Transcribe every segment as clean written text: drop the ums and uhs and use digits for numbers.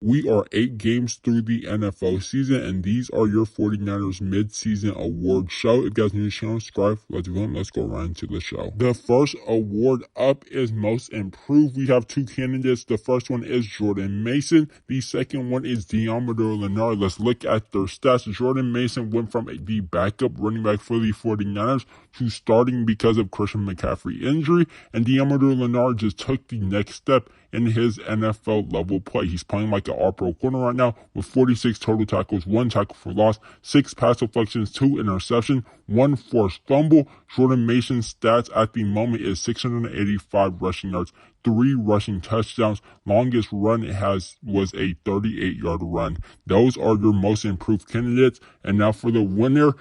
We are 8 games through the NFL season, and these are your 49ers mid-season award show. If you guys need to channel, subscribe. Let's go right into the show. The first award up is Most Improved. We have 2 candidates. The first one is Jordan Mason. The second one is Deommodore Lenoir. Let's look at their stats. Jordan Mason went from the backup running back for the 49ers to starting because of Christian McCaffrey injury, and Deommodore Lenoir just took the next step in his NFL level play. He's playing like an all-pro corner right now with 46 total tackles, 1 tackle for loss, 6 pass deflections, 2 interceptions, 1 forced fumble. Jordan Mason's stats at the moment is 685 rushing yards, 3 rushing touchdowns. Longest run it has was a 38-yard run. Those are your most improved candidates. And now for the winner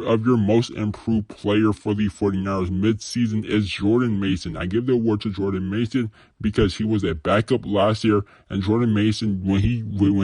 of your most improved player for the 49ers midseason is Jordan Mason. I give the award to Jordan Mason because he was a backup last year, and Jordan Mason, when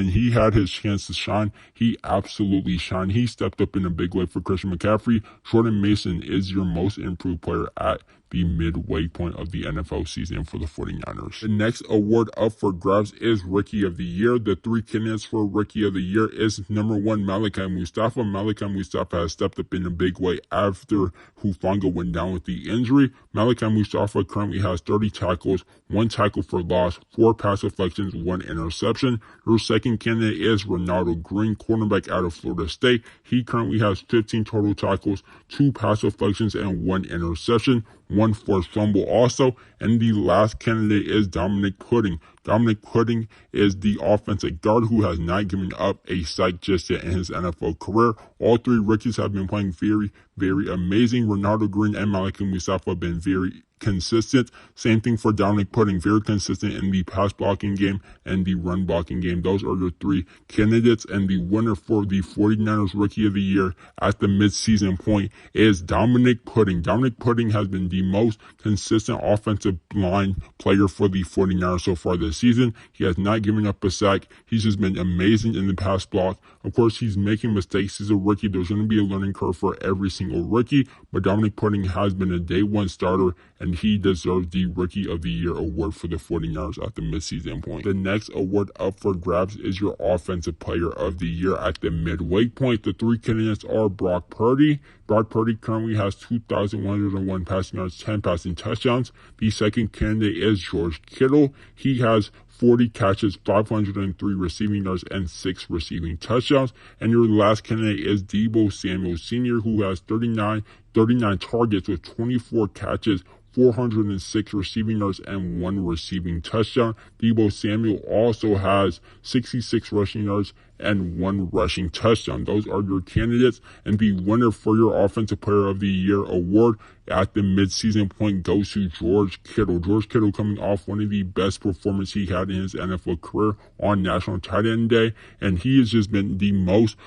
he had his chance to shine, he absolutely shined. He stepped up in a big way for Christian McCaffrey. Jordan Mason is your most improved player at the midway point of the NFL season for the 49ers. The next award up for grabs is Rookie of the Year. The 3 candidates for Rookie of the Year is number 1, Malachi Mustafa. Malachi Mustafa has stepped up in a big way after Hufanga went down with the injury. Malachi Mustafa currently has 30 tackles, 1 tackle for loss, 4 pass deflections, 1 interception. Your second candidate is Ronaldo Green, cornerback out of Florida State. He currently has 15 total tackles, 2 pass deflections, and 1 interception, 1 forced fumble also. And the last candidate is Dominic Pudding. Dominic Pudding is the offensive guard who has not given up a sack just yet in his NFL career. All 3 rookies have been playing very, very amazing. Ronaldo Green and Malachi Mustafa have been very consistent. Same thing for Dominic Pudding, very consistent in the pass blocking game and the run blocking game. Those are your 3 candidates, and the winner for the 49ers Rookie of the Year at the midseason point is Dominic Pudding. Dominic Pudding has been the most consistent offensive line player for the 49ers so far this season. He has not given up a sack. He's just been amazing in the pass block. Of course, he's making mistakes. He's a rookie. There's going to be a learning curve for every single rookie, but Dominic Pudding has been a day 1 starter, and he deserves the Rookie of the Year award for the 49ers at the midseason point. The next award up for grabs is your Offensive Player of the Year at the midway point. The 3 candidates are Brock Purdy. Brock Purdy currently has 2,101 passing yards, 10 passing touchdowns. The second candidate is George Kittle. He has 40 catches, 503 receiving yards, and 6 receiving touchdowns. And your last candidate is Deebo Samuel Sr., who has 39 targets with 24 catches, 406 receiving yards, and 1 receiving touchdown. Deebo Samuel also has 66 rushing yards and 1 rushing touchdown. Those are your candidates, and the winner for your Offensive Player of the Year award at the midseason point goes to George Kittle. George Kittle coming off one of the best performances he had in his NFL career on National Tight End Day, and he has just been the most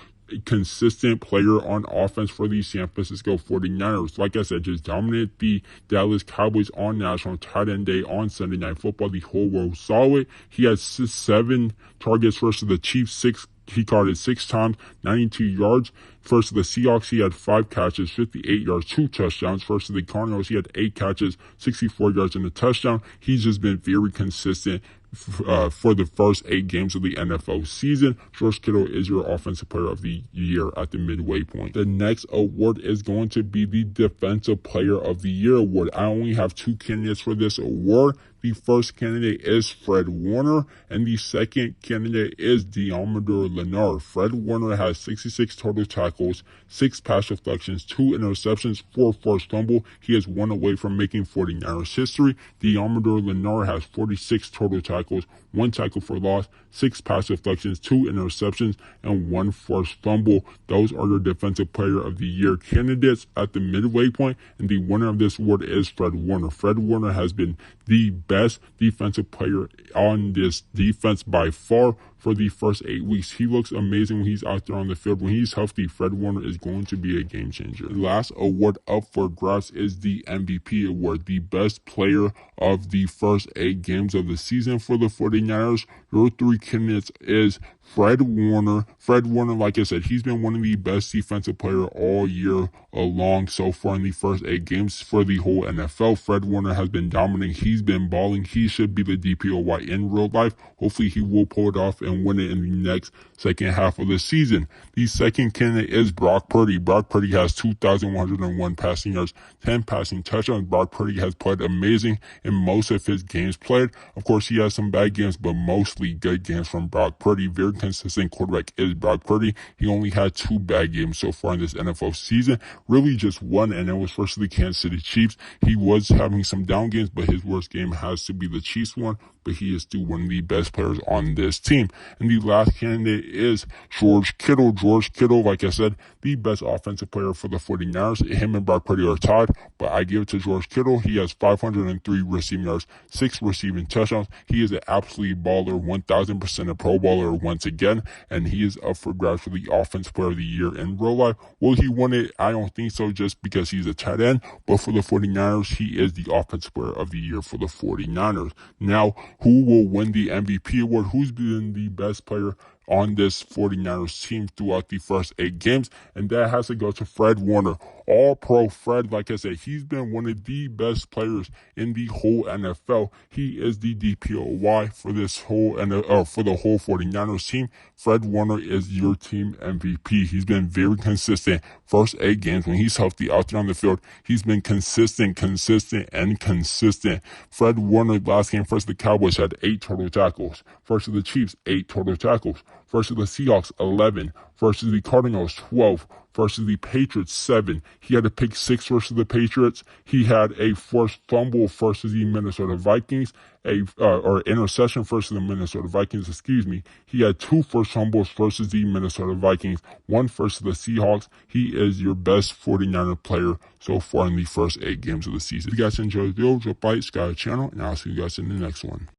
consistent player on offense for the San Francisco 49ers. Like I said, just dominated the Dallas Cowboys on National Tight End Day on Sunday Night Football. The whole world saw it. He had 7 targets versus the Chiefs, he caught it 6 times, 92 yards. Versus the Seahawks, he had 5 catches, 58 yards, 2 touchdowns. Versus the Cardinals, he had 8 catches, 64 yards, and a touchdown. He's just been very consistent for the first 8 games of the NFL season. George Kittle is your Offensive Player of the Year at the midway point. The next award is going to be the Defensive Player of the Year award. I only have 2 candidates for this award. The first candidate is Fred Warner, and the second candidate is Deommodore Lenoir. Fred Warner has 66 total tackles, 6 pass deflections, 2 interceptions, 4 forced fumble. He is 1 away from making 49ers history. Deommodore Lenoir has 46 total tackles, 1 tackle for loss, 6 pass deflections, 2 interceptions, and 1 forced fumble. Those are your Defensive Player of the Year candidates at the midway point, and the winner of this award is Fred Warner. Fred Warner has been the best defensive player on this defense by far for the first 8 weeks. He looks amazing when he's out there on the field. When he's healthy, Fred Warner is going to be a game changer. The last award up for grabs is the MVP award, the best player of the first 8 games of the season for the 49ers. Your 3 candidates is Fred Warner. Fred Warner, like I said, he's been one of the best defensive players all year long so far in the first 8 games for the whole NFL. Fred Warner has been dominating. He's been balling. He should be the DPOY in real life. Hopefully he will pull it off and win it in the next second half of the season. The second candidate is Brock Purdy. Brock Purdy has 2,101 passing yards, 10 passing touchdowns. Brock Purdy has played amazing in most of his games played. Of course, he has some bad games, but mostly good games from Brock Purdy. Very consistent quarterback is Brock Purdy. He only had 2 bad games so far in this NFL season. Really just one, and it was versus the Kansas City Chiefs. He was having some down games, but his worst game has to be the Chiefs one, but he is still one of the best players on this team. And the last candidate is George Kittle. George Kittle, like I said, the best offensive player for the 49ers. Him and Brock Purdy are tied, but I give it to George Kittle. He has 503 receiving yards, 6 receiving touchdowns. He is an absolute baller, 1,000% a Pro Bowler once again, and he is up for grabs for the Offensive Player of the Year in real life. Will he win it? I don't think so, just because he's a tight end, but for the 49ers, he is the Offensive Player of the Year for the 49ers. Now, who will win the MVP award? Who's been the best player on this 49ers team throughout the first 8 games? And that has to go to Fred Warner. All-Pro Fred, like I said, he's been one of the best players in the whole NFL. He is the DPOY for this whole for the whole 49ers team. Fred Warner is your team MVP. He's been very consistent. First 8 games when he's healthy out there on the field, he's been consistent. Fred Warner last game versus the Cowboys had 8 total tackles. Versus the Chiefs, 8 total tackles. Versus the Seahawks, 11. Versus the Cardinals, 12. Versus the Patriots, 7. He had a pick 6 versus the Patriots. He had a forced fumble versus the Minnesota Vikings, or interception versus the Minnesota Vikings, excuse me. He had 2 forced fumbles versus the Minnesota Vikings, 1 versus the Seahawks. He is your best 49er player so far in the first 8 games of the season. If you guys enjoyed the video, drop by, subscribe to the channel, and I'll see you guys in the next one.